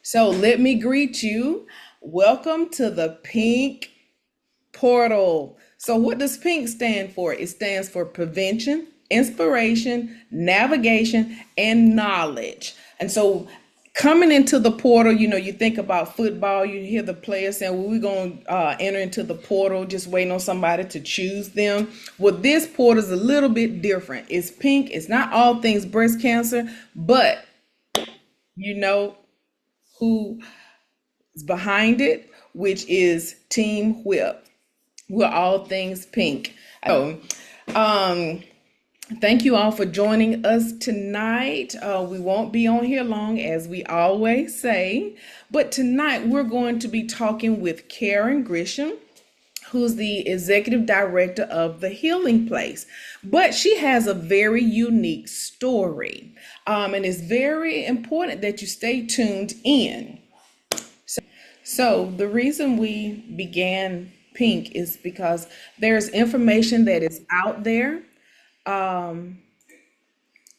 So let me greet you. Welcome to the Pink Portal. So, what does PINK stand for? It stands for prevention, inspiration, navigation, and knowledge. And so, coming into the portal, you think about football, you hear the players saying, well, we're going to enter into the portal, just waiting on somebody to choose them. Well, this portal is a little bit different. It's pink, it's not all things breast cancer, but you know who is behind it, which is Team Whip. We're all things pink. So, um, thank you all for joining us tonight. We won't be on here long, as we always say, but tonight we're going to be talking with Karen Grisham, who's the executive director of the Healing Place. But she has a very unique story, and it's very important that you stay tuned in. So the reason we began Pink is because there's information that is out there, and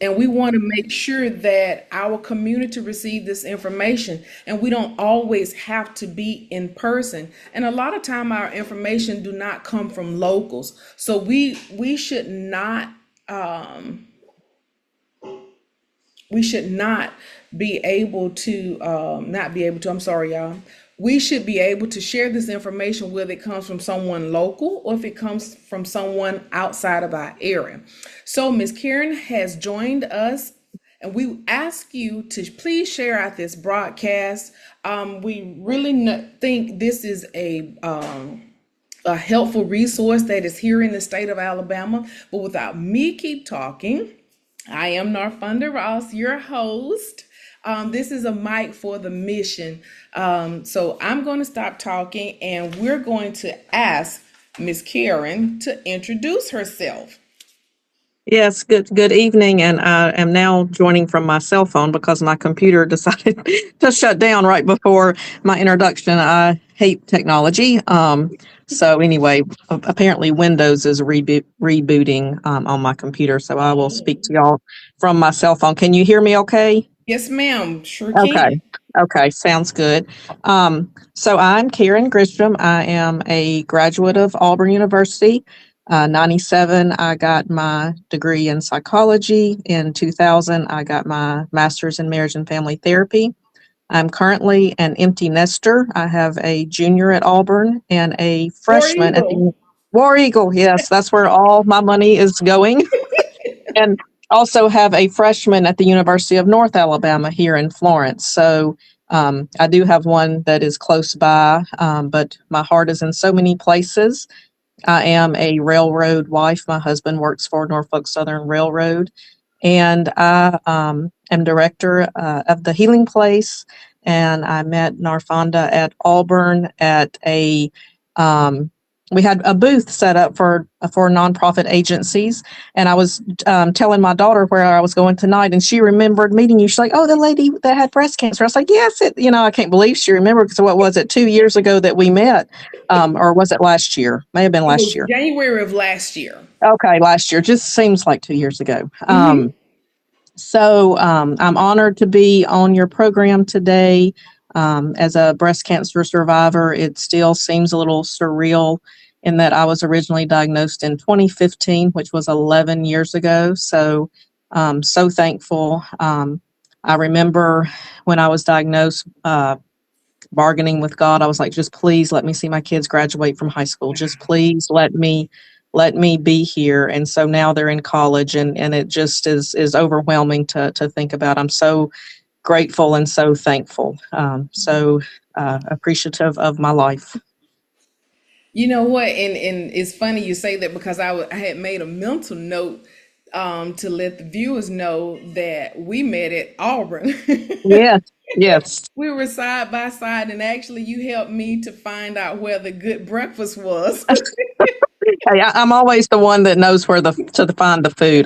we want to make sure that our community receive this information, and we don't always have to be in person. And a lot of time our information do not come from locals. So we should not we should not be able to not be able to, I'm sorry y'all, we should be able to share this information whether it comes from someone local or if it comes from someone outside of our area. So Miss Karen has joined us, and we ask you to please share out this broadcast. We really think this is a helpful resource that is here in the state of Alabama. But without me keep talking, I am Narfunda Ross, your host. This is a mic for the mission. So I'm going to stop talking, and we're going to ask Miss Karen to introduce herself. Yes, good evening, and I am now joining from my cell phone because my computer decided to shut down right before my introduction. I hate technology. So anyway, apparently Windows is rebooting on my computer, so I will speak to y'all from my cell phone. Can you hear me okay? Yes, ma'am. Sure Okay. can. Okay, sounds good. So I'm Karen Grisham. I am a graduate of Auburn University. 97, I got my degree in psychology. In 2000, I got my master's in marriage and family therapy. I'm currently an empty nester. I have a junior at Auburn and a War freshman at Eagle. the War Eagle. Yes, that's where all my money is going. And also have a freshman at the University of North Alabama here in Florence. So I do have one that is close by, but my heart is in so many places. I am a railroad wife. My husband works for Norfolk Southern Railroad, and I am director of the Healing Place. And I met Narfonda at Auburn at um, we had a booth set up for nonprofit agencies, and I was telling my daughter where I was going tonight, and she remembered meeting you. She's like, "Oh, the lady that had breast cancer." I was like, "Yes, I can't believe she remembered." Because what was it, 2 years ago that we met, or was it last year? May have been It last was year. January of last year. Okay, last year. Just seems like 2 years ago. Hmm. I'm honored to be on your program today. As a breast cancer survivor, it still seems a little surreal in that I was originally diagnosed in 2015, which was 11 years ago. So thankful. I remember when I was diagnosed, bargaining with God. I was like, just please let me see my kids graduate from high school. Just please let me be here. And so now they're in college, and it just is overwhelming to think about. I'm so grateful and so thankful. Appreciative of my life. You know what? And it's funny you say that because I had made a mental note to let the viewers know that we met at Auburn. Yes, yes. We were side by side, and actually, you helped me to find out where the good breakfast was. Hey, I'm always the one that knows where to find the food.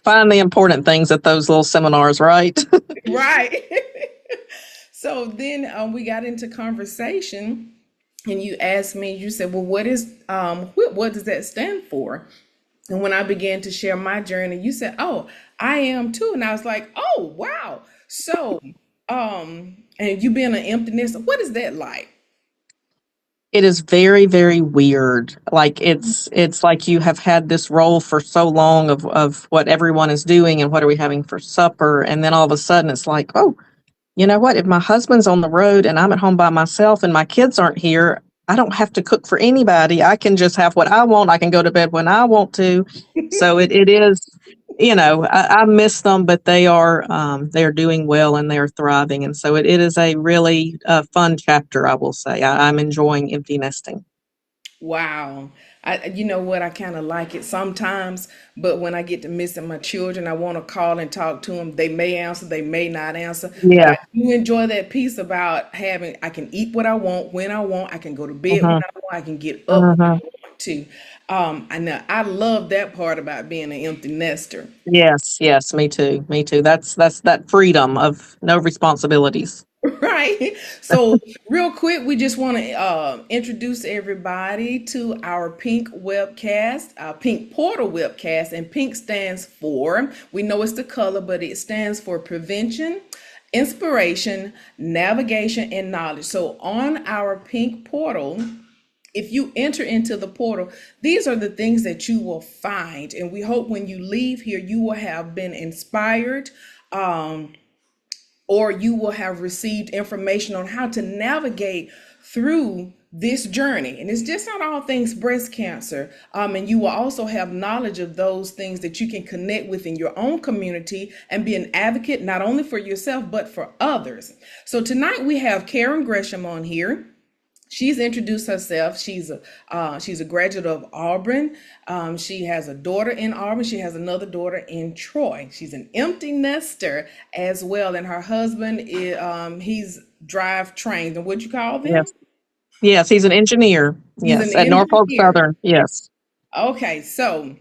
Find the important things at those little seminars, right? Right. So then we got into conversation, and you asked me, you said, well, what does that stand for? And when I began to share my journey, you said, oh, I am too. And I was like, oh, wow. So And you being an empty nester, what is that like? It is very, very weird. Like it's like you have had this role for so long of what everyone is doing and what are we having for supper, and then all of a sudden it's like, oh, you know what? If my husband's on the road and I'm at home by myself and my kids aren't here, I don't have to cook for anybody. I can just have what I want. I can go to bed when I want to. So it is, I miss them, but they are doing well and they are thriving. And so it is a really fun chapter, I will say. I'm enjoying empty nesting. Wow. You know what? I kind of like it sometimes, but when I get to missing my children, I want to call and talk to them. They may answer, they may not answer, but Yeah. I do enjoy that piece about having, I can eat what I want when I want, I can go to bed when Hmm. I want, I can get up when I Hmm. want to. I know I love that part about being an empty nester. Yes. Yes. Me too. Me too. That's that freedom of no responsibilities. Right. So, real quick, we just want to introduce everybody to our Pink webcast, our Pink Portal webcast. And Pink stands for, we know it's the color, but it stands for prevention, inspiration, navigation, and knowledge. So, on our Pink Portal, if you enter into the portal, these are the things that you will find. And we hope when you leave here, you will have been inspired. Or you will have received information on how to navigate through this journey. And it's just not all things breast cancer. And you will also have knowledge of those things that you can connect with in your own community and be an advocate, not only for yourself, but for others. So tonight we have Karen Grisham on here. She's introduced herself. She's a graduate of Auburn. She has a daughter in Auburn. She has another daughter in Troy. She's an empty nester as well, and her husband is he's drive trained. And what you call them? Yes. Yes. He's an engineer. He's an Yes. At Norfolk engineer. Southern. Yes. Okay, so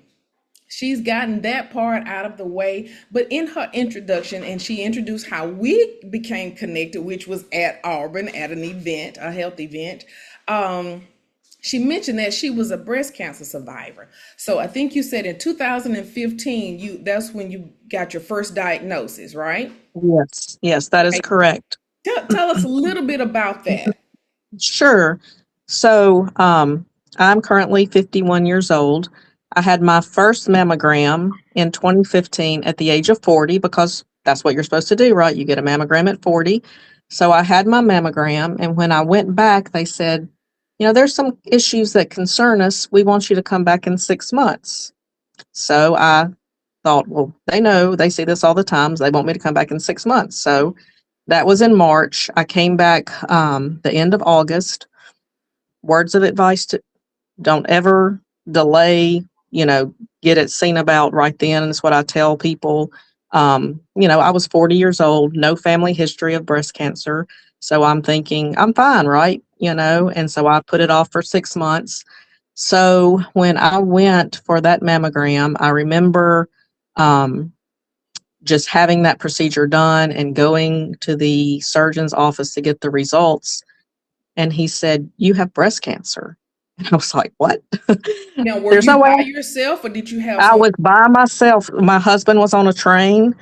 she's gotten that part out of the way. But in her introduction, and she introduced how we became connected, which was at Auburn at an event, a health event. Um, she mentioned that she was a breast cancer survivor. So I think you said in 2015, that's when you got your first diagnosis, right? Yes. Yes. That is Okay, correct. tell us a little bit about that. Sure. So, I'm currently 51 years old. I had my first mammogram in 2015 at the age of 40 because that's what you're supposed to do, right? You get a mammogram at 40. So I had my mammogram, and when I went back, they said, there's some issues that concern us. We want you to come back in 6 months. So I thought, well, they know, they see this all the time. So they want me to come back in 6 months. So that was in March. I came back the end of August. Words of advice: to don't ever delay, you know, get it seen about right then. Is what I tell people. I was 40 years old, no family history of breast cancer. So I'm thinking I'm fine, right? And so I put it off for 6 months. So when I went for that mammogram, I remember um, just having that procedure done and going to the surgeon's office to get the results. And he said, "You have breast cancer." And I was like, "What?" Now, were There's no you way. by yourself or did you have I someone? was by myself. My husband was on a train.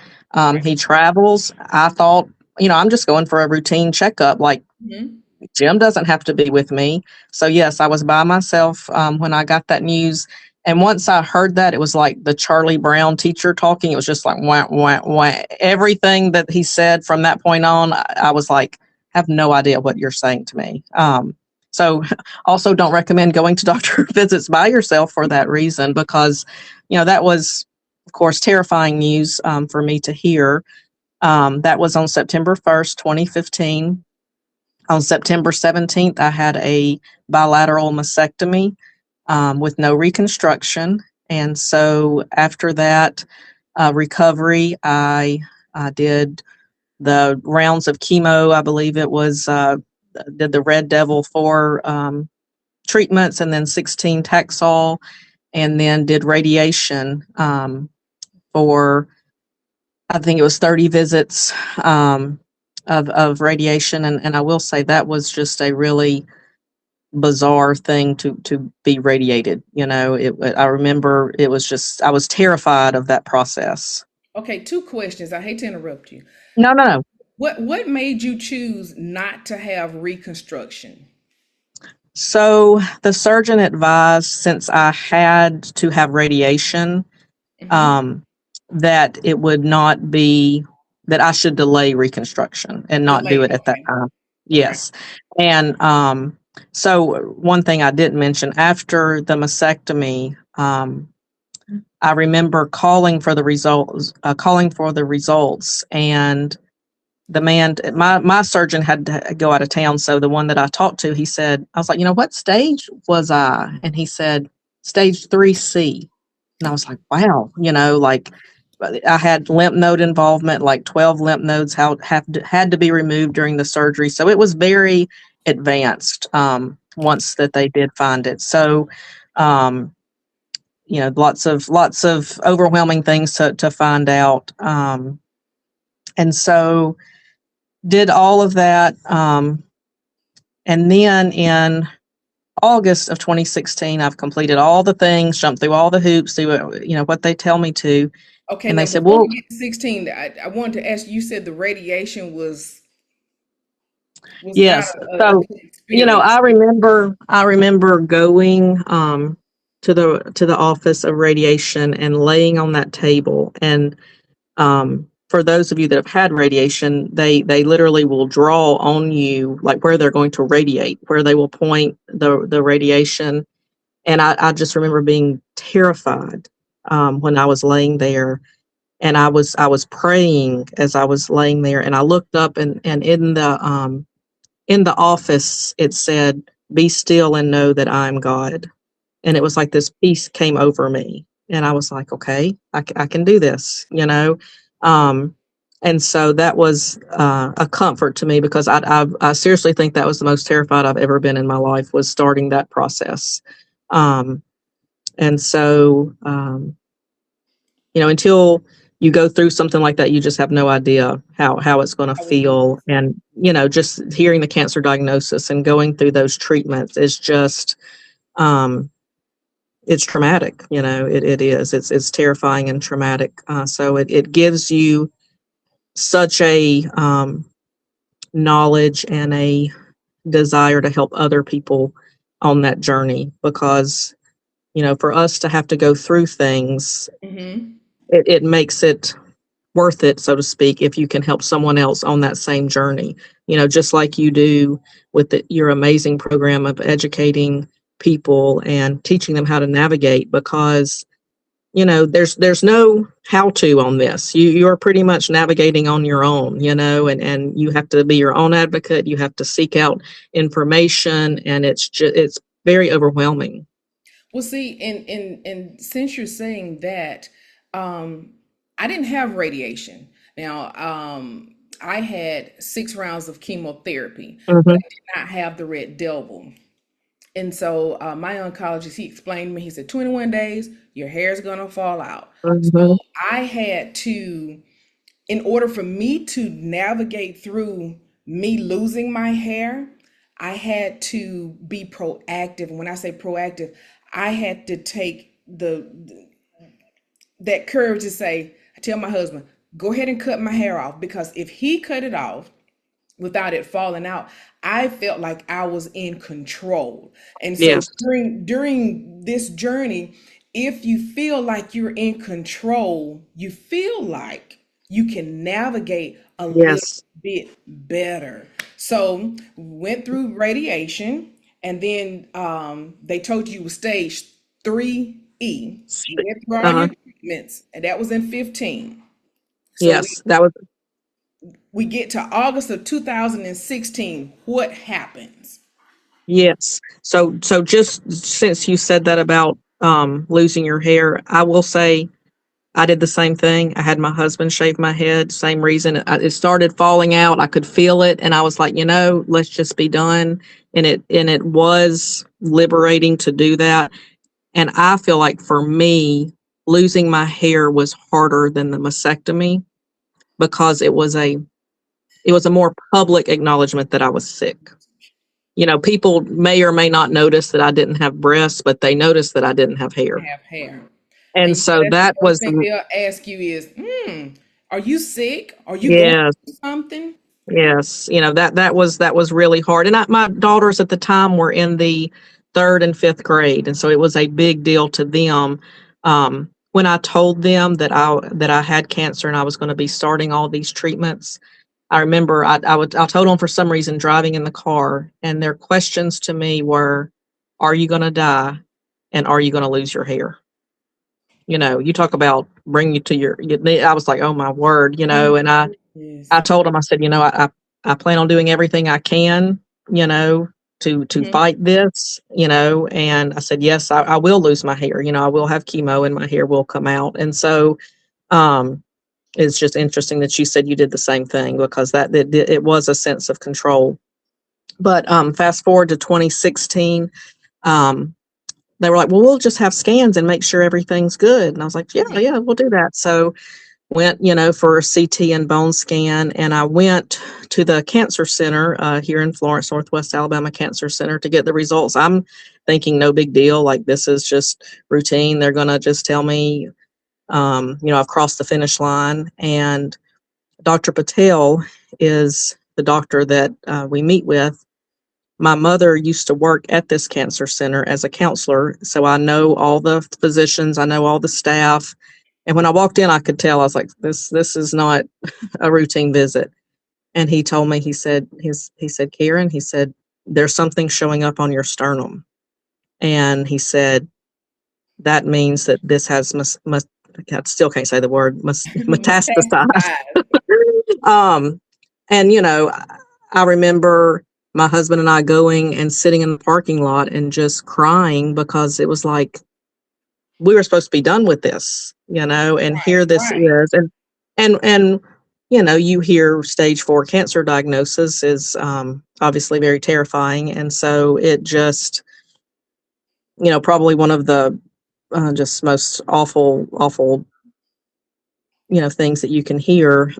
He travels. I thought, I'm just going for a routine checkup. Like, Mhm. Jim doesn't have to be with me. So, yes, I was by myself when I got that news. And once I heard that, it was like the Charlie Brown teacher talking. It was just like, wah, wah, wah. Everything that he said from that point on, I was like, have no idea what you're saying to me. So, also don't recommend going to doctor visits by yourself for that reason, because, that was, of course, terrifying news for me to hear. That was on September 1st, 2015. On September 17th, I had a bilateral mastectomy with no reconstruction. And so after that recovery, I did the rounds of chemo. I believe it was, did the Red Devil 4 treatments and then 16 Taxol, and then did radiation for, I think it was 30 visits of radiation. And I will say that was just a really bizarre thing to be radiated. I remember it was just, I was terrified of that process. Okay, two questions. I hate to interrupt you. No, no, no. What made you choose not to have reconstruction? So the surgeon advised, since I had to have radiation, Hmm. um, that it would not be that I should delay reconstruction and not do Delay. it at that Okay. time. Okay. Yes. And so one thing I didn't mention after the mastectomy, I remember calling for the results, and the man, my surgeon had to go out of town. So the one that I talked to, he said, I was like, what stage was I? And he said, stage 3C. And I was like, wow, like I had lymph node involvement, like 12 lymph nodes had to be removed during the surgery. So it was very advanced once that they did find it. So, um, lots of overwhelming things to find out. And so did all of that. And then in August of 2016, I've completed all the things, jumped through all the hoops, do what they tell me to. Okay. And they Now, said, before well, we get to 16, I wanted to ask you. You said the radiation was not yes. a So, good experience. I remember going to the office of radiation and laying on that table. And for those of you that have had radiation, they literally will draw on you like where they're going to radiate, where they will point the radiation. And I just remember being terrified when I was laying there, and I was praying as I was laying there, and I looked up, and in the office it said, "Be still and know that I'm God." And it was like this peace came over me, and I was like, okay, I can do this, um, and so that was a comfort to me, because I seriously think that was the most terrified I've ever been in my life, was starting that process. um, and so until you go through something like that, you just have no idea how it's going to I would. feel. And just hearing the cancer diagnosis and going through those treatments is just um, it's traumatic. It is. It's terrifying and traumatic. So it gives you such a knowledge and a desire to help other people on that journey, because for us to have to go through things, Hmm. it makes it worth it, so to speak, if you can help someone else on that same journey. Just like you do with your amazing program of educating people and teaching them how to navigate, because there's no how to on this. You're pretty much navigating on your own, and you have to be your own advocate. You have to seek out information, and it's very overwhelming. Well, see, and since you're saying that, um, I didn't have radiation. Now, I had 6 rounds of chemotherapy, but Hmm. I did not have the red devil. And so my oncologist, he explained to me, he said, 21 days, your hair is going to fall out. Hmm. So I had to, in order for me to navigate through me losing my hair, I had to be proactive. And when I say proactive, I had to take the that courage to say, I tell my husband, go ahead and cut my hair off, because if he cut it off without it falling out, I felt like I was in control. And so Yes. during this journey, if you feel like you're in control, you feel like you can navigate a little Yes. bit better. So went through radiation, and then they told you was stage 3E. You went through all uh your treatments, and that was in 15. So yes, that was. we get to August of 2016. What happens? Yes. So just since you said that about losing your hair, I will say I did the same thing. I had my husband shave my head, same reason. It started falling out. I could feel it, and I was like, let's just be done. And it was liberating to do that. And I feel like for me, losing my hair was harder than the mastectomy, because it was a more public acknowledgement that I was sick. People may or may not notice that I didn't have breasts, but they noticed that I didn't have hair. Have hair. And And so that's the that first was, thing they'll ask you is, are you sick? Are you going yeah, through something? Yes, that was really hard. And my daughters at the time were in the third and fifth grade, and so it was a big deal to them. When I told them that I had cancer and I was going to be starting all these treatments, I remember I told them for some reason driving in the car, and their questions to me were, "Are you going to die, and are you going to lose your hair?" You talk about bring you to your. I was like, "Oh my word," and I Yes. told him, I said, I plan on doing everything I can, you know, to Mhm. fight this, and I said, yes, I will lose my hair. I will have chemo and my hair will come out. And so, um, it's just interesting that you said you did the same thing because it was a sense of control. But fast forward to 2016, um, they were like, well, we'll just have scans and make sure everything's good. And I was like, yeah, Mhm. yeah, we'll do that. So went, for a CT and bone scan, and I went to the cancer center here in Florence, Northwest Alabama Cancer Center, to get the results. I'm thinking no big deal, like this is just routine. They're going to just tell me, I've crossed the finish line. And Dr. Patel is the doctor that we meet with. My mother used to work at this cancer center as a counselor, so I know all the physicians, I know all the staff. And when I walked in, I could tell. I was like, "This is not a routine visit." And he told me, he said, "Karen," he said, "there's something showing up on your sternum," and he said that means that this has I still can't say the word metastasized. Metastasize. um, and I remember my husband and I going and sitting in the parking lot and just crying because it was like we were supposed to be done with this, and Right, here this right. is. And you hear stage 4 cancer diagnosis is obviously very terrifying. And so it just, probably one of the just most awful, things that you can hear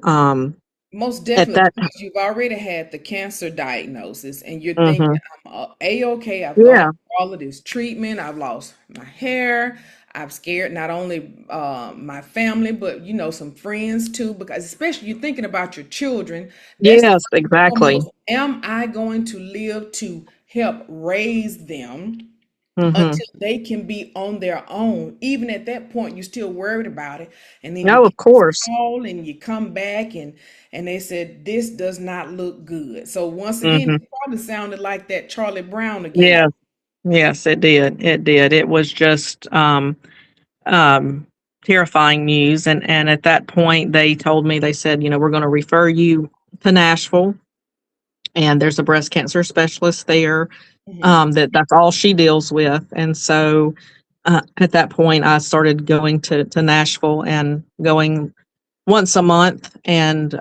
Most at definitely, that time. because you've already had the cancer diagnosis and you're thinking, Hmm. I'm A-okay. I've gone Yeah. through all of this treatment. I've lost my hair. I've scared not only my family, but some friends too, because especially you're thinking about your children. That's the Yes, first and exactly. foremost. Am I going to live to help raise them Hmm. until they can be on their own? Even at that point, you're still worried about it. And then you No, get of this course. call and you come back and they said this does not look good. So once again, Hmm. it probably sounded like that Charlie Brown again. Yes, yes, it did. It did. It was just um, terrifying news. And at that point, they told me, they said, we're going to refer you to Nashville, and there's a breast cancer specialist there. Hmm. That's all she deals with. And so at that point, I started going to Nashville and going once a month and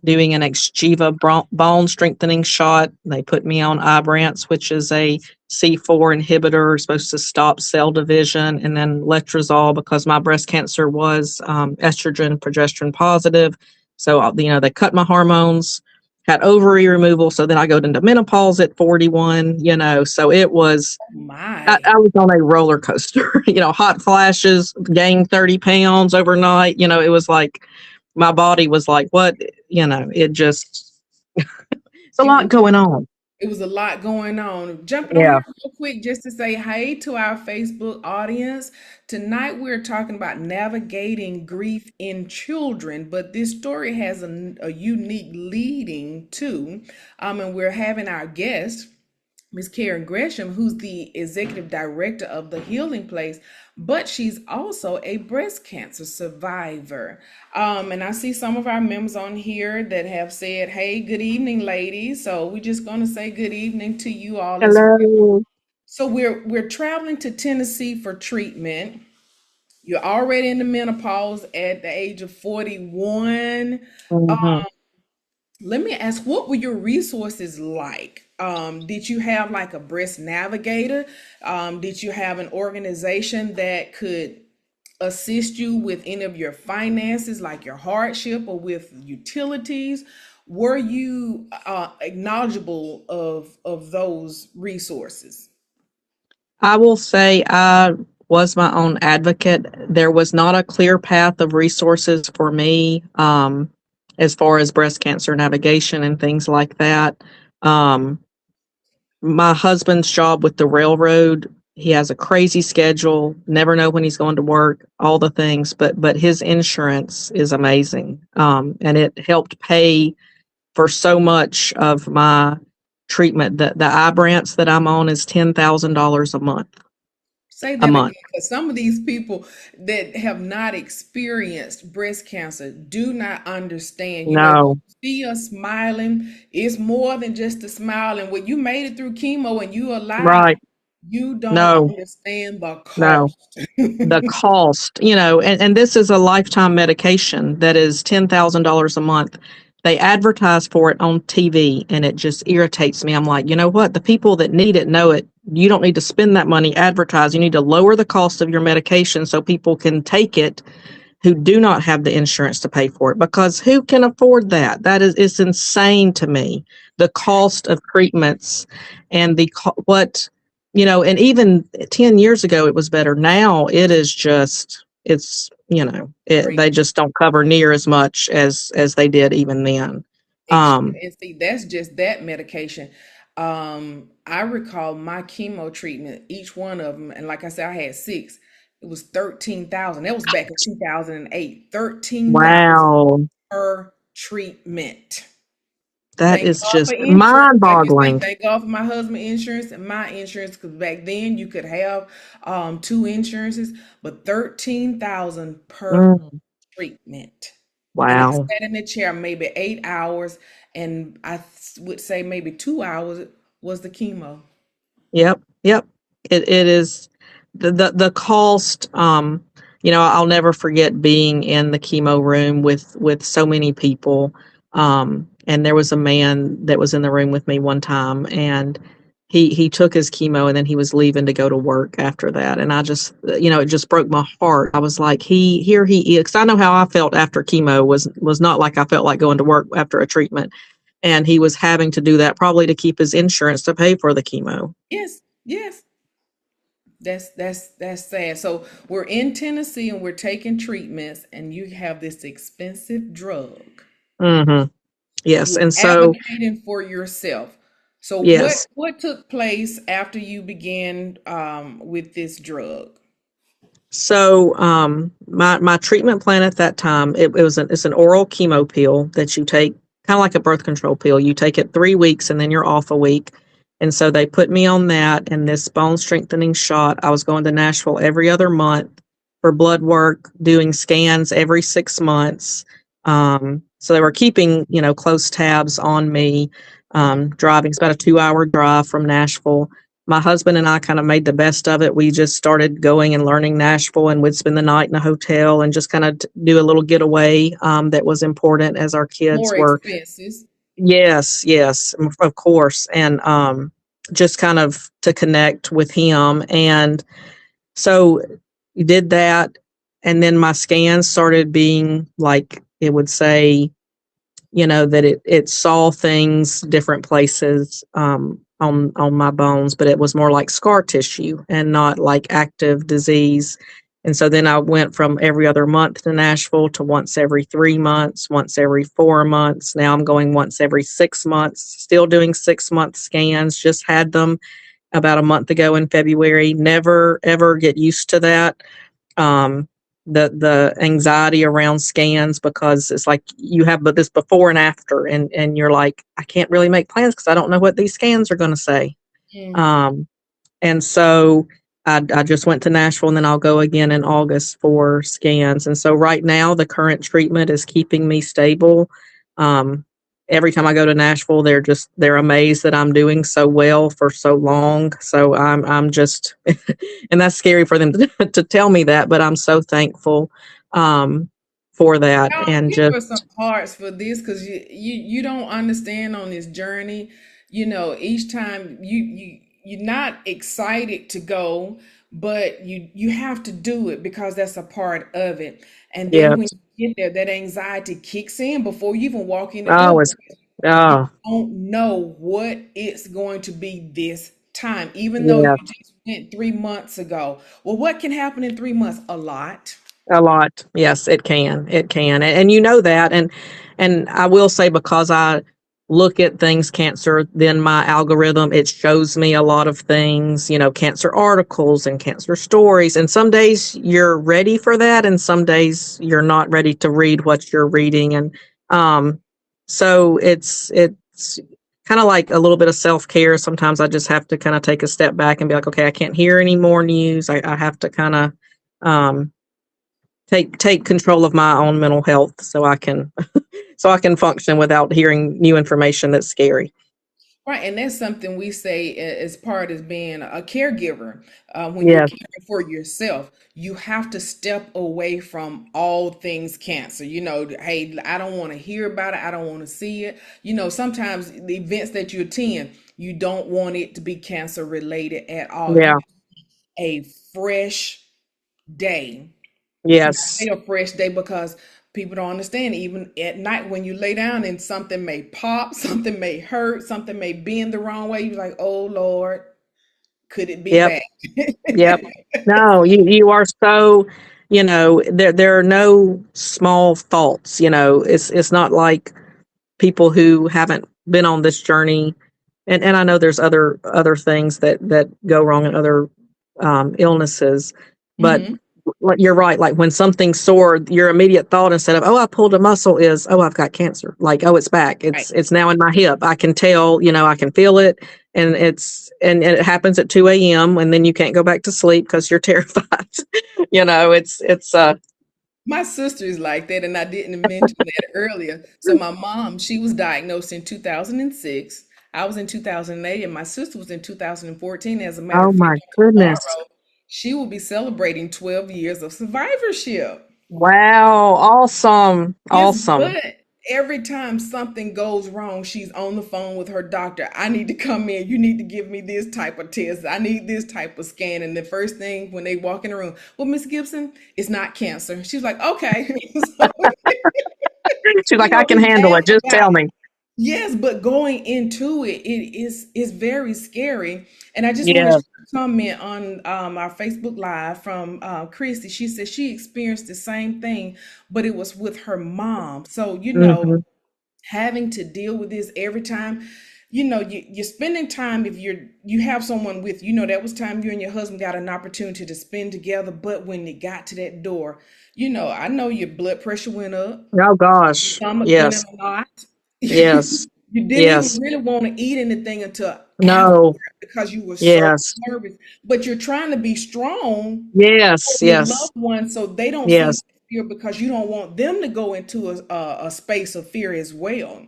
doing an Exgiva bone strengthening shot. They put me on Ibrance, which is a C4 inhibitor, supposed to stop cell division, and then letrozole because my breast cancer was estrogen, progesterone positive. So, they cut my hormones, had ovary removal. So then I go into menopause at 41, so it was Oh I my. was on a roller coaster, hot flashes, gained 30 pounds overnight. It was like my body was like, what? It just, it's a It lot was going on. it was a lot going on. Jumping on Yeah. here real quick just to say hey to our Facebook audience. Tonight we're talking about navigating grief in children, but this story has a unique leading too. And we're having our guest, Miss Karen Grisham, who's the executive director of the Healing Place, but she's also a breast cancer survivor. And I see some of our members on here that have said, "Hey, good evening, ladies." So we're just going to say good evening to you all as well. Hello. So we're traveling to Tennessee for treatment. You're already in the menopause at the age of 41. Hmm. Let me ask, what were your resources like? Did you have like a breast navigator? Did you have an organization that could assist you with any of your finances, like your hardship or with utilities? Were you acknowledgeable of those resources? I will say I was my own advocate. There was not a clear path of resources for me. as far as breast cancer navigation and things like that. Um, my husband's job with the railroad, he has a crazy schedule, never know when he's going to work, all the things, but his insurance is amazing. And it helped pay for so much of my treatment. The Ibrance that I'm on is $10,000 a month. Say A that again, month. because some of these people that have not experienced breast cancer do not understand. You know, No, see us smiling, it's more than just a smile. And when you made it through chemo and you alive, right. you don't No, understand the no. cost. The cost, and this is a lifetime medication that is $10,000 a month. They advertise for it on TV and it just irritates me. I'm like, you know what? The people that need it know it. You don't need to spend that money advertising. You need to lower the cost of your medication so people can take it who do not have the insurance to pay for it, because who can afford that? That is, it's insane to me. The cost of treatments and what, and even 10 years ago it was better. Now it is just, they Crazy. just don't cover near as much as they did even then. Um, And see, that's just that medication. I recall my chemo treatment, each one of them, and like I said, I had six. It was 13,000. That was back in 2008. 13,000 wow. per treatment. That Thank is God for just insurance. mind Like you say, boggling. thank God for my husband insurance and my insurance, because back then you could have two insurances, but 13,000 per Mm, treatment. And I wow. sat in the chair maybe 8 hours, and would say maybe 2 hours was the chemo. Yep, yep. It is the cost. I'll never forget being in the chemo room with so many people. And there was a man that was in the room with me one time, and he took his chemo and then he was leaving to go to work after that. And I just, it just broke my heart. I was like, here he is. 'Cause I know how I felt after chemo was not like I felt like going to work after a treatment, and he was having to do that probably to keep his insurance to pay for the chemo. Yes, yes. That's sad. So we're in Tennessee and we're taking treatments, and you have this expensive drug, Mhm. and Yes, you're and so advocating for yourself. So yes. what took place after you began with this drug? So, my treatment plan at that time, it's an oral chemo pill that you take, kind of like a birth control pill. You take it 3 weeks and then you're off a week. And so they put me on that and this bone strengthening shot. I was going to Nashville every other month for blood work, doing scans every 6 months. So they were keeping, close tabs on me. Driving, it's about a 2 hour drive from Nashville. My husband and I kind of made the best of it. We just started going and learning Nashville, and we'd spend the night in a hotel and just kind of do a little getaway, that was important as our kids More were. expenses. Yes, yes, of course. And just kind of to connect with him. And so we did that. And then my scans started being like, it would say, that it saw things different places, on my bones, but it was more like scar tissue and not like active disease. And so then I went from every other month to Nashville to once every 3 months, once every 4 months. Now I'm going once every 6 months, still doing 6 month scans, just had them about a month ago in February. Never ever get used to that. um, the anxiety around scans, because it's like you have but this before and after, and you're like, I can't really make plans because I don't know what these scans are going to say. Mm. um, and so I just went to Nashville, and then I'll go again in August for scans. And so right now, the current treatment is keeping me stable. Um, every time I go to Nashville, they're amazed that I'm doing so well for so long. So I'm just, and that's scary for them to tell me that, but I'm so thankful, um, for that. Y'all And give just, us some hearts for this, because you don't understand on this journey. You know, each time you're not excited to go, but you have to do it because that's a part of it. And then when yes, you get there, that anxiety kicks in before you even walk in the door. oh, it's, You oh, don't know what it's going to be this time, even though you yeah, just went 3 months ago. Well, what can happen in 3 months? A lot. a lot. Yes, it can. It can. And you know that. And I will say, because I look at things cancer, then my algorithm, it shows me a lot of things, cancer articles and cancer stories. And some days you're ready for that, and some days you're not ready to read what you're reading. And um, so it's kind of like a little bit of self care. Sometimes I just have to kind of take a step back and be like, okay, I can't hear any more news. I have to kind of um, take control of my own mental health, so I can function without hearing new information that's scary. Right, and that's something we say as part as being a caregiver. When you're Yes, caring for yourself, you have to step away from all things cancer. Hey, I don't want to hear about it. I don't want to see it. Sometimes the events that you attend, you don't want it to be cancer related at all. You yeah, a fresh day. yes, Say a fresh day because people don't understand. Even at night when you lay down and something may pop, something may hurt, something may bend the wrong way, you're like, oh Lord, could it be yep, bad? yep. No, you are so, there are no small faults. It's not like people who haven't been on this journey, and I know there's other things that go wrong in other illnesses, but Hmm. you're right. Like when something's sore, your immediate thought, instead of, oh, I pulled a muscle, is, oh, I've got cancer. Like, oh, it's back. Right. It's now in my hip. I can tell. I can feel it, and it happens at 2 a.m. and then you can't go back to sleep because you're terrified. It's My sister is like that, and I didn't mention that earlier. So my mom, she was diagnosed in 2006. I was in 2008, and my sister was in 2014. As a matter oh of fact, my goodness. tomorrow she will be celebrating 12 years of survivorship. Wow, awesome, Yes, awesome. but every time something goes wrong, she's on the phone with her doctor. I need to come in. You need to give me this type of test. I need this type of scan. And the first thing when they walk in the room, well, Miss Gibson, it's not cancer. She's like, okay. So, She's like, I can we handle laugh it. Just about tell it. me. Yes, but going into it is very scary. And I just want to Yeah. comment on our Facebook Live from Christy. She said she experienced the same thing, but it was with her mom. So, Hmm. having to deal with this every time, you're spending time. If you have someone with that was time you and your husband got an opportunity to spend together, but when it got to that door, I know your blood pressure went up, Oh your gosh. stomach went in Yes. a knot. Yes. You didn't even Yes. really want to eat anything until after No. because you were so Yes. nervous, but you're trying to be strong for Yes. your Yes. loved ones so they don't see Yes. that fear, because you don't want them to go into a space of fear as well.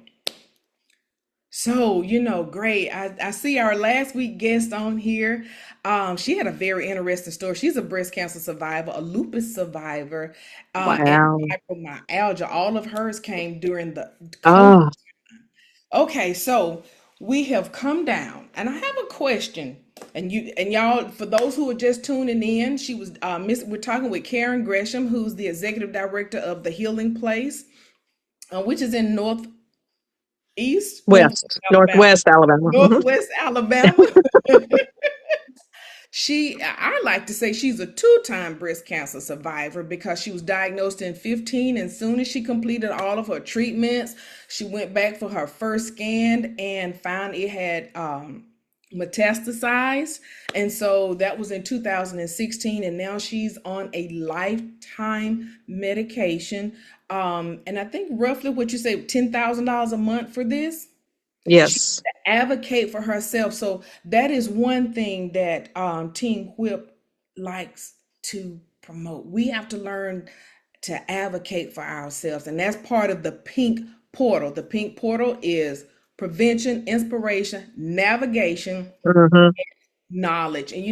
So, great. I see our last week guest on here. She had a very interesting story. She's a breast cancer survivor, a lupus survivor, and Wow. fibromyalgia. All of hers came during the COVID. Oh, Okay, so we have come down, and I have a question. And y'all, for those who are just tuning in, she was we're talking with Karen Grisham, who's the executive director of the Healing Place, which is in northwest West, Alabama. Northwest Alabama. Hmm. Northwest Alabama. I like to say she's a two-time breast cancer survivor because she was diagnosed in 15, and soon as she completed all of her treatments, she went back for her first scan and found it had metastasized. And so that was in 2016, and now she's on a lifetime medication. And I think roughly what you say, $10,000 a month for this. She Yes. advocate for herself. So that is one thing that Team Whip likes to promote. We have to learn to advocate for ourselves, and that's part of the Pink Portal. The Pink Portal is prevention, inspiration, navigation, Hmm. knowledge. And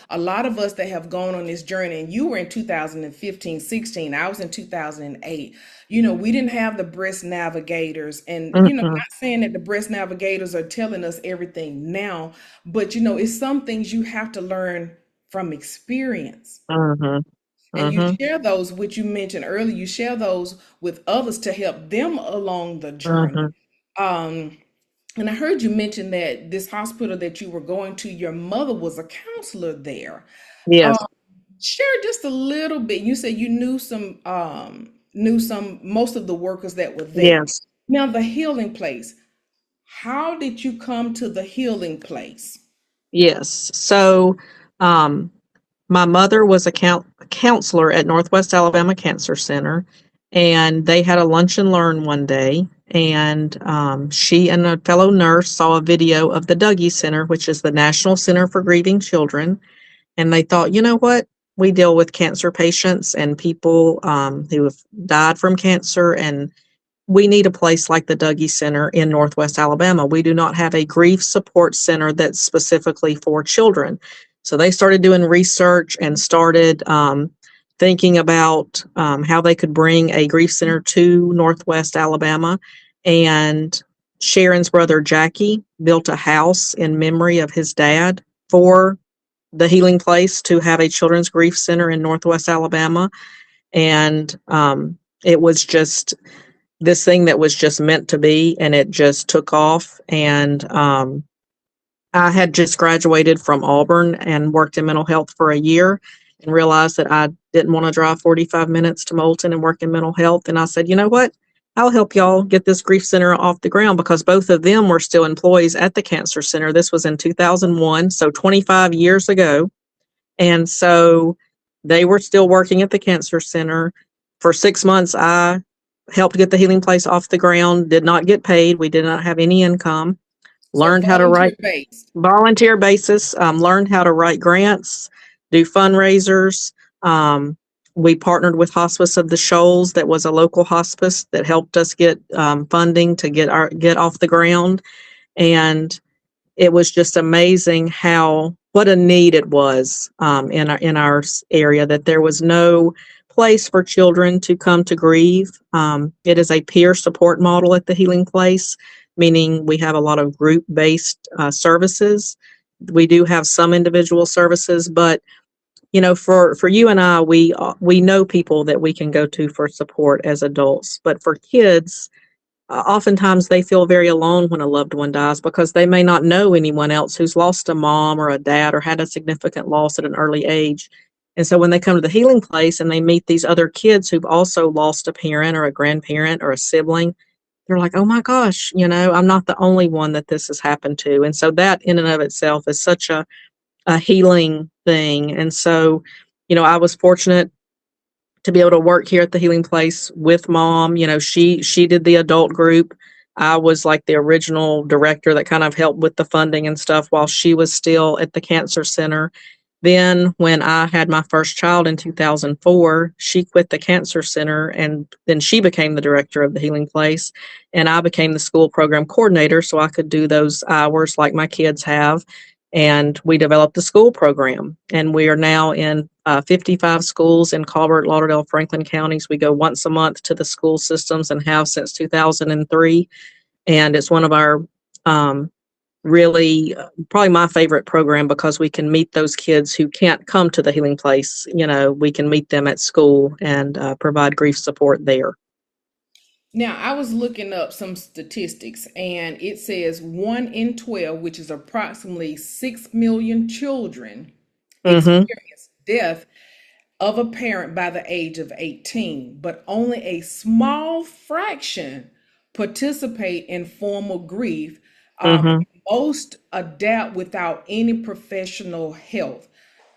a lot of us that have gone on this journey, and you were in 2015, 16, I was in 2008. We didn't have the breast navigators, and Hmm. not saying that the breast navigators are telling us everything now, but it's some things you have to learn from experience. Hmm. And you Hmm. share those, which you mentioned earlier, you share those with others to help them along the journey. Hmm. um and I heard you mention that this hospital that you were going to, your mother was a counselor there. Yes. Um, Share just a little bit. You said you knew some knew most of the workers that were there. Yes. Now, the healing place. How did you come to the healing place? Yes. So, um, my mother was a counselor at Northwest Alabama Cancer Center, and they had a lunch and learn one day. And she and a fellow nurse saw a video of the Dougie Center, which is the National Center for Grieving Children. And they thought, you know what? We deal with cancer patients and people who have died from cancer, and we need a place like the Dougie Center in Northwest Alabama. We do not have a grief support center that's specifically for children. So they started doing research and started thinking about how they could bring a grief center to Northwest Alabama. And Sharon's brother Jackie built a house in memory of his dad for the Healing Place to have a children's grief center in Northwest Alabama. And it was just this thing that was just meant to be, and it just took off. And I had just graduated from Auburn and worked in mental health for a year and realized that I didn't want to drive 45 minutes to Moulton and work in mental health. And I said, you know what? I'll help y'all get this grief center off the ground, because both of them were still employees at the cancer center. This was in 2001, so 25 years ago. And so they were still working at the cancer center. For 6 months, I helped get the healing place off the ground, did not get paid. We did not have any income. So Learned how to volunteer write based. volunteer basis, learned how to write grants, do fundraisers. We partnered with Hospice of the Shoals, that was a local hospice that helped us get funding to get off the ground. And it was just amazing how what a need it was in our area, that there was no place for children to come to grieve. It is a peer support model at the Healing Place, meaning we have a lot of group based services. We do have some individual services, but for you and I, we know people that we can go to for support as adults, but for kids, oftentimes they feel very alone when a loved one dies, because they may not know anyone else who's lost a mom or a dad or had a significant loss at an early age. And so when they come to the Healing Place and they meet these other kids who've also lost a parent or a grandparent or a sibling, they're like, oh my gosh, I'm not the only one that this has happened to. And so that in and of itself is such a healing thing. And so, I was fortunate to be able to work here at the Healing Place with Mom. She did the adult group. I was like the original director that kind of helped with the funding and stuff while she was still at the cancer center. Then when I had my first child in 2004, she quit the cancer center, and then she became the director of the Healing Place, and I became the school program coordinator so I could do those hours like my kids have. And we developed the school program, and we are now in 55 schools in Colbert, Lauderdale, Franklin counties. We go once a month to the school systems and have since 2003. And it's one of our really probably my favorite program, because we can meet those kids who can't come to the Healing Place. We can meet them at school and provide grief support there. Now, I was looking up some statistics, and it says 1 in 12, which is approximately 6 million children, Mm-hmm. experience death of a parent by the age of 18, but only a small fraction participate in formal grief. Mm-hmm. Most adapt without any professional help.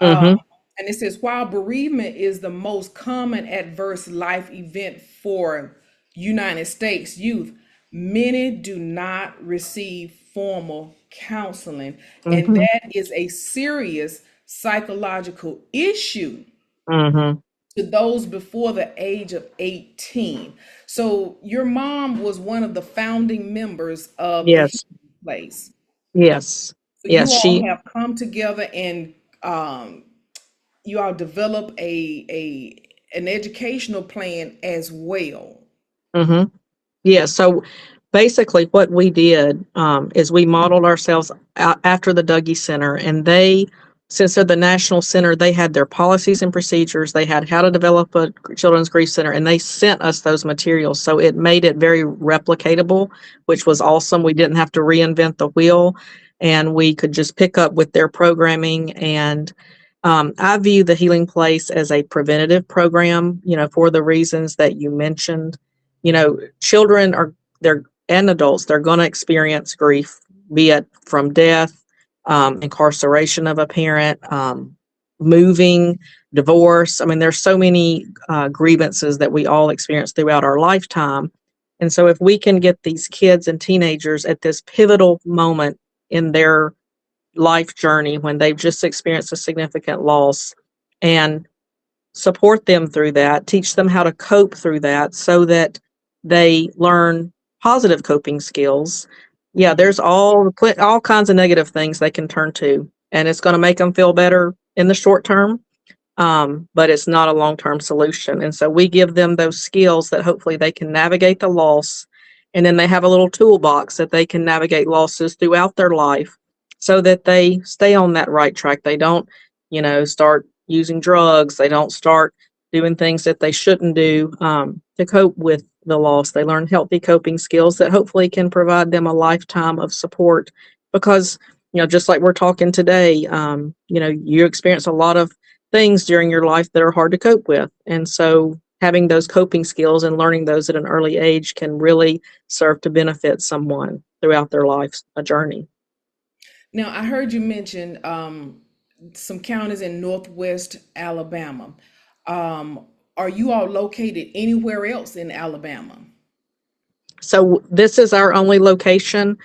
Uh, Mm-hmm. and it says, while bereavement is the most common adverse life event for United States youth, many do not receive formal counseling. And Mm-hmm. that is a serious psychological issue Mm-hmm. to those before the age of 18. So your mom was one of the founding members of the Yes. Healing Place. Yes. So Yes. you all She. have come together and you all develop a an educational plan as well. Mm-hmm. Yeah, so basically what we did is we modeled ourselves after the Dougie Center, and since they're the national center, they had their policies and procedures. They had how to develop a children's grief center, and they sent us those materials. So it made it very replicatable, which was awesome. We didn't have to reinvent the wheel, and we could just pick up with their programming. And I view the Healing Place as a preventative program, for the reasons that you mentioned. Children they're and adults, they're going to experience grief, be it from death, incarceration of a parent, moving, divorce. I mean, there's so many grievances that we all experience throughout our lifetime. And so if we can get these kids and teenagers at this pivotal moment in their life journey when they've just experienced a significant loss and support them through that, teach them how to cope through that so that they learn positive coping skills. Yeah, there's all kinds of negative things they can turn to, and it's going to make them feel better in the short term, but it's not a long-term solution. And so we give them those skills that hopefully they can navigate the loss, and then they have a little toolbox that they can navigate losses throughout their life so that they stay on that right track. They don't, start using drugs. They don't start doing things that they shouldn't do to cope with the loss. They learn healthy coping skills that hopefully can provide them a lifetime of support because, just like we're talking today, you experience a lot of things during your life that are hard to cope with. And so having those coping skills and learning those at an early age can really serve to benefit someone throughout their life's journey. Now, I heard you mention some counties in Northwest Alabama. Are you all located anywhere else in Alabama? So this is our only location.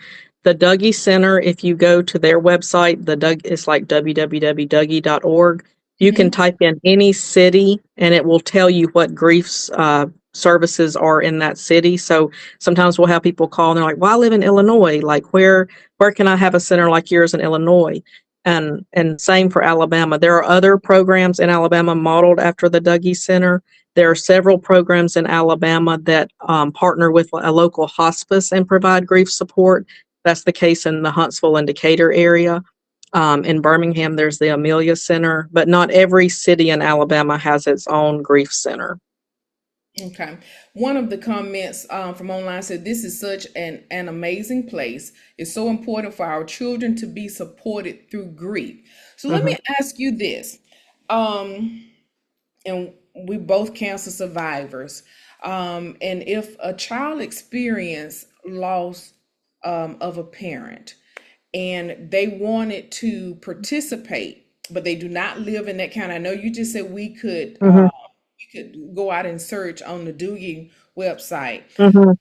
The Dougie Center, if you go to their website, it's like www.dougie.org. You can Hmm. type in any city and it will tell you what griefs services are in that city. So sometimes we'll have people call and they're like, well, I live in Illinois. Like where can I have a center like yours in Illinois? And same for Alabama. There are other programs in Alabama modeled after the Dougie Center. There are several programs in Alabama that partner with a local hospice and provide grief support. That's the case in the Huntsville and Decatur area. In Birmingham, there's the Amelia Center, but not every city in Alabama has its own grief center. Okay. One of the comments from online said, "This is such an amazing place. It's so important for our children to be supported through grief." So let Hmm. me ask you this. Um, and we both cancer survivors. And if a child experience loss of a parent and they wanted to participate, but they do not live in that county. I know you just said Hmm. we could go out and search on the Doogie website. Hmm.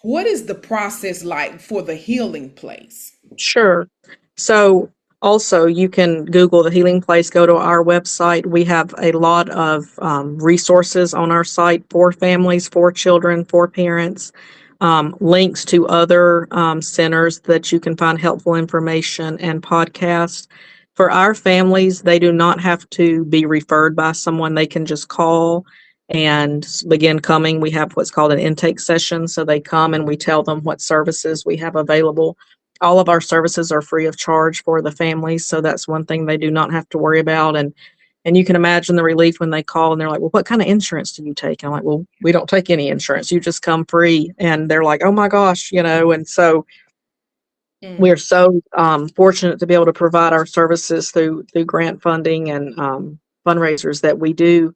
What is the process like for the healing place? Sure. So also you can Google the Healing Place, go to our website. We have a lot of resources on our site for families, for children, for parents, links to other centers that you can find helpful information and podcasts. For our families, they do not have to be referred by someone. They can just call and begin coming. We have what's called an intake session. So they come and we tell them what services we have available. All of our services are free of charge for the families, so that's one thing they do not have to worry about. And you can imagine the relief when they call and they're like, well, what kind of insurance do you take? And I'm like, well, we don't take any insurance. You just come free. And they're like, oh my gosh, and so Mm. we're so fortunate to be able to provide our services through grant funding and fundraisers that we do.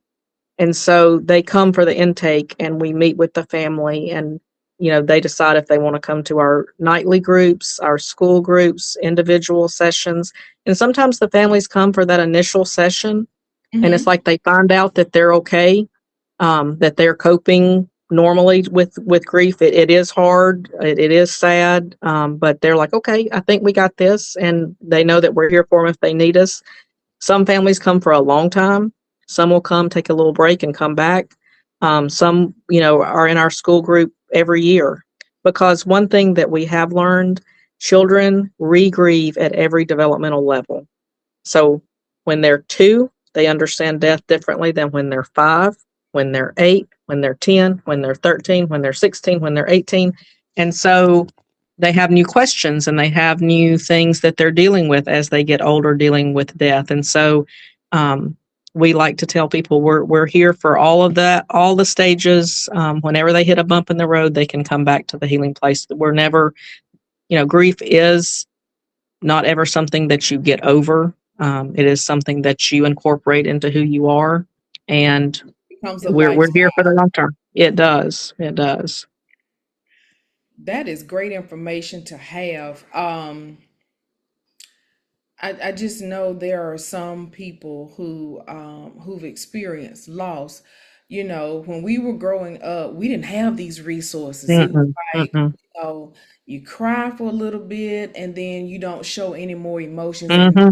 And so they come for the intake and we meet with the family and they decide if they want to come to our nightly groups, our school groups, individual sessions. And sometimes the families come for that initial session and it's Hmm. like they find out that they're okay, that they're coping normally with grief. It is hard, it is sad, but they're like, okay, I think we got this, and they know that we're here for them if they need us. Some families come for a long time. Some will come, take a little break, and come back. Some, are in our school group every year. Because one thing that we have learned, children re-grieve at every developmental level. So when they're 2, they understand death differently than when they're 5, when they're 8, when they're 10, when they're 13, when they're 16, when they're 18. And so they have new questions and they have new things that they're dealing with as they get older, dealing with death. And so um, we like to tell people we're here for all of that, all the stages. Whenever they hit a bump in the road, they can come back to the healing place. We're never, grief is not ever something that you get over. It is something that you incorporate into who you are, and Becomes a we're lifestyle. here for the long term. It does. It does. That is great information to have. I just know there are some people who've experienced loss. You know, when we were growing up, we didn't have these resources. It was Mm-mm, like, mm-mm, you cry for a little bit and then you don't show any more emotions, and mm-hmm.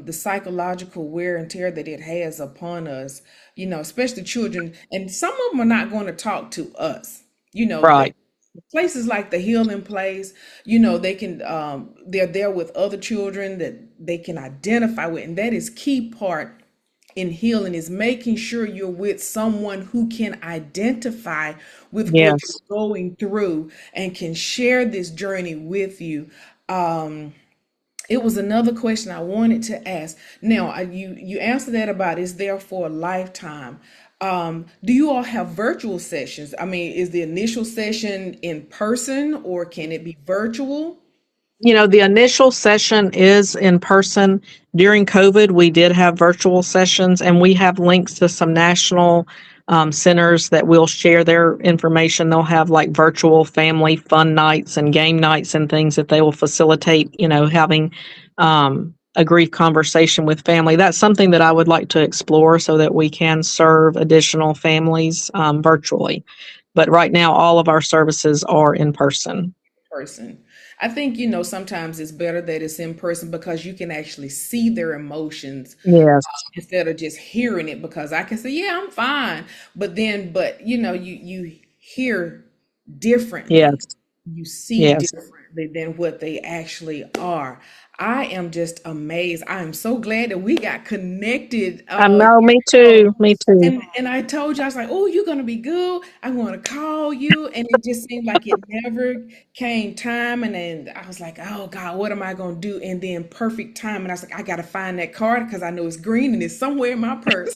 the psychological wear and tear that it has upon us, especially children, and some of them are not going to talk to us. The Right. places like the healing place, they can they're there with other children that they can identify with, and that is key part in healing, is making sure you're with someone who can identify with what you're Yes. going through and can share this journey with you. It was another question I wanted to ask. Now, you answered that about is there for a lifetime. Do you all have virtual sessions? I mean, is the initial session in person or can it be virtual? The initial session is in person. During COVID, we did have virtual sessions, and we have links to some national centers that will share their information. They'll have like virtual family fun nights and game nights and things that they will facilitate, having a grief conversation with family. That's something that I would like to explore so that we can serve additional families virtually. But right now, all of our services are in person. Person. I think, sometimes it's better that it's in person because you can actually see their emotions Yes, instead of just hearing it, because I can say, yeah, I'm fine. But you hear differently. yes, You see yes. differently than what they actually are. I am just amazed. I am so glad that we got connected I know, years me ago. too, me too. And I told you, I was like, oh, you're gonna be good. I'm gonna call you. And it just seemed like it never came time. And then I was like, oh God, what am I gonna do? And then perfect time. And I was like, I gotta find that card because I know it's green and it's somewhere in my purse.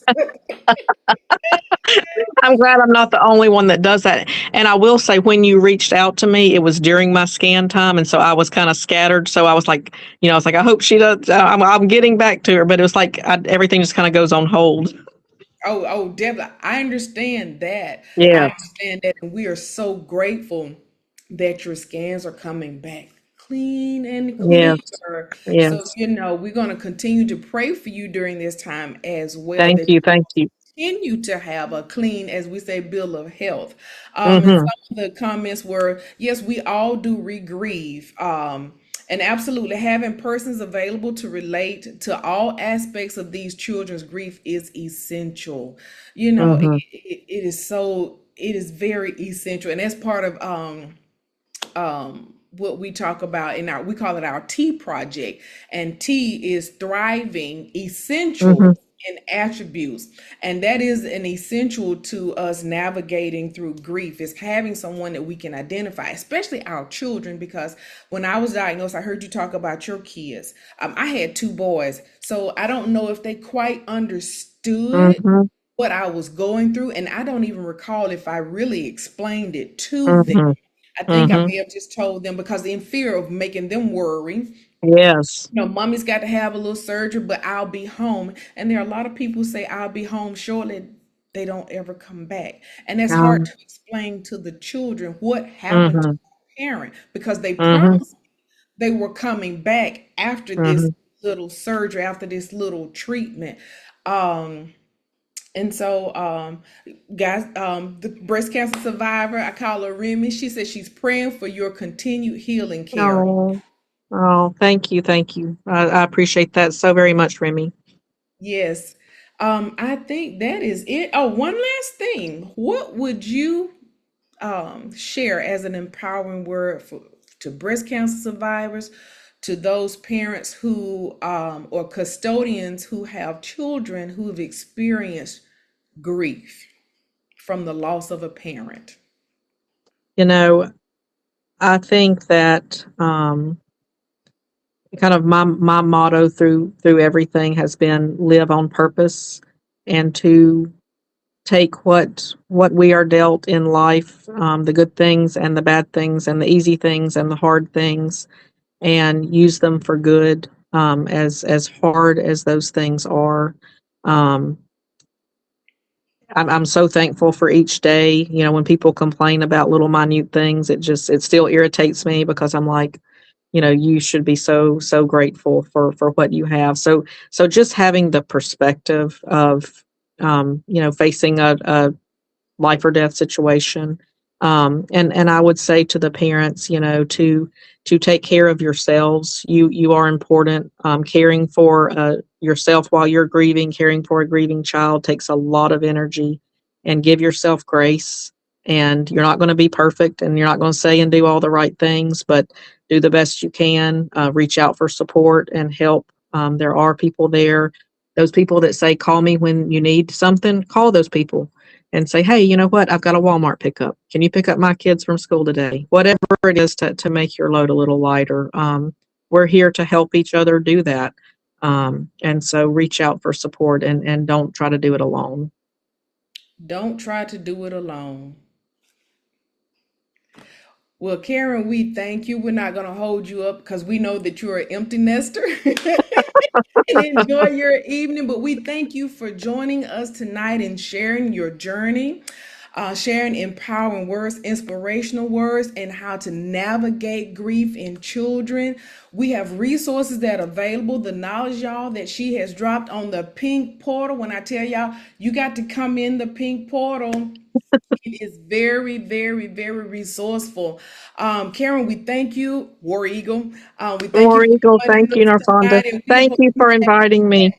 I'm glad I'm not the only one that does that. And I will say, when you reached out to me, it was during my scan time, and so I was kind of scattered. So I was like, I hope she does. I'm getting back to her, but it was like everything just kind of goes on hold. Oh, Deborah, I understand that. I Yes, understand that. And we are so grateful that your scans are coming back clean and yes, clear. So, yes. we're going to continue to pray for you during this time as well, Thank that you, thank you. continue to have a clean, as we say, bill of health. And Hmm. some of the comments were, yes, we all do re-grieve. And absolutely having persons available to relate to all aspects of these children's grief is essential. Hmm. It is very essential. And that's part of what we talk about we call it our T project, and T is thriving Hmm. essentials and attributes, and that is an essential to us navigating through grief, is having someone that we can identify, especially our children, because when I was diagnosed, I heard you talk about your kids. I had two boys, so I don't know if they quite understood Hmm. what I was going through, and I don't even recall if I really explained it to them. Hmm. I think I Hmm. may have just told them because in fear of making them worry. Yes. Mommy's got to have a little surgery, but I'll be home. And there are a lot of people who say I'll be home shortly. They don't ever come back. And it's hard Um, to explain to the children what happened to hmm. the parent, because they Hmm. promised they were coming back after this Hmm. little surgery, after this little treatment. Um, and so, guys, the breast cancer survivor, I call her Remy. She says she's praying for your continued healing, Karen. Oh, oh, thank you, thank you. I appreciate that so very much, Remy. Yes. I think that is it. Oh, one last thing. What would you share as an empowering word to breast cancer survivors, to those parents who or custodians who have children who've experienced grief from the loss of a parent? You know, I think that kind of my motto through everything has been live on purpose, and to take what we are dealt in life, the good things and the bad things and the easy things and the hard things, and use them for good. as hard as those things are. Um, I'm so thankful for each day. You know, when people complain about little minute things, it still irritates me because I'm like, you know, you should be so grateful for what you have. So just having the perspective of you know, facing a life or death situation. And I would say to the parents, you know, to take care of yourselves. You are important. Caring for yourself while you're grieving, caring for a grieving child takes a lot of energy. And give yourself grace. And you're not going to be perfect, and you're not going to say and do all the right things, but do the best you can. Reach out for support and help. There are people there. Those people that say, "Call me when you need something." Call those people and say, hey, you know what? I've got a Walmart pickup. Can you pick up my kids from school today? Whatever it is to make your load a little lighter. We're here to help each other do that. And so reach out for support and don't try to do it alone. Don't try to do it alone. Well, Karen, we thank you. We're not going to hold you up because we know that you're an empty nester and enjoy your evening. But we thank you for joining us tonight and sharing your journey, sharing empowering words, inspirational words, and how to navigate grief in children. We have resources that are available. The knowledge, y'all, that she has dropped on the pink portal. When I tell y'all, you got to come in the pink portal. It is very, very, very resourceful. Karen, we thank you, War Eagle. We thank you War for Eagle, joining thank you, us Narfonda. tonight, and we Thank hope you you for have, inviting me.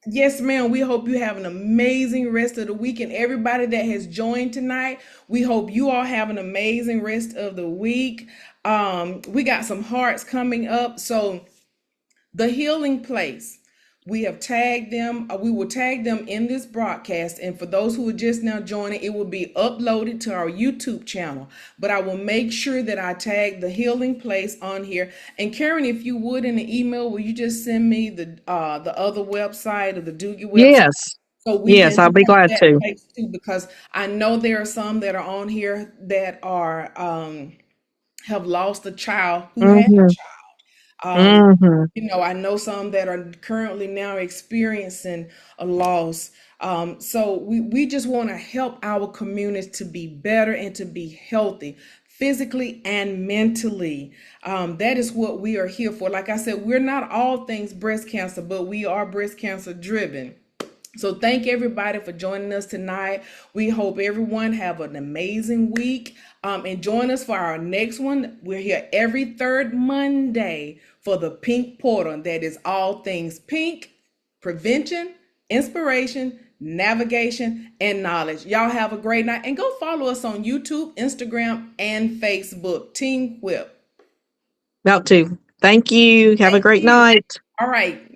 yes, ma'am. We hope you have an amazing rest of the week, and everybody that has joined tonight, we hope you all have an amazing rest of the week. We got some hearts coming up, so the healing place. We have tagged them. We will tag them in this broadcast. And for those who are just now joining, it will be uploaded to our YouTube channel. But I will make sure that I tag the healing place on here. And Karen, if you would, in the email, will you just send me the other website or the Doogie website Yes. so we Yes, can I'll be have glad that to. place too? Because I know there are some that are on here that are have lost a child who had a Hmm. child. Um, Hmm. I know some that are currently now experiencing a loss. So we just want to help our communities to be better and to be healthy physically and mentally. That is what we are here for. Like I said, we're not all things breast cancer, but we are breast cancer driven. So thank everybody for joining us tonight. We hope everyone have an amazing week. And join us for our next one. We're here every third Monday for the Pink Portal. That is all things pink, prevention, inspiration, navigation, and knowledge. Y'all have a great night. And go follow us on YouTube, Instagram, and Facebook. Team Whip. About to. Thank you. Have a Thank great you. night. All right.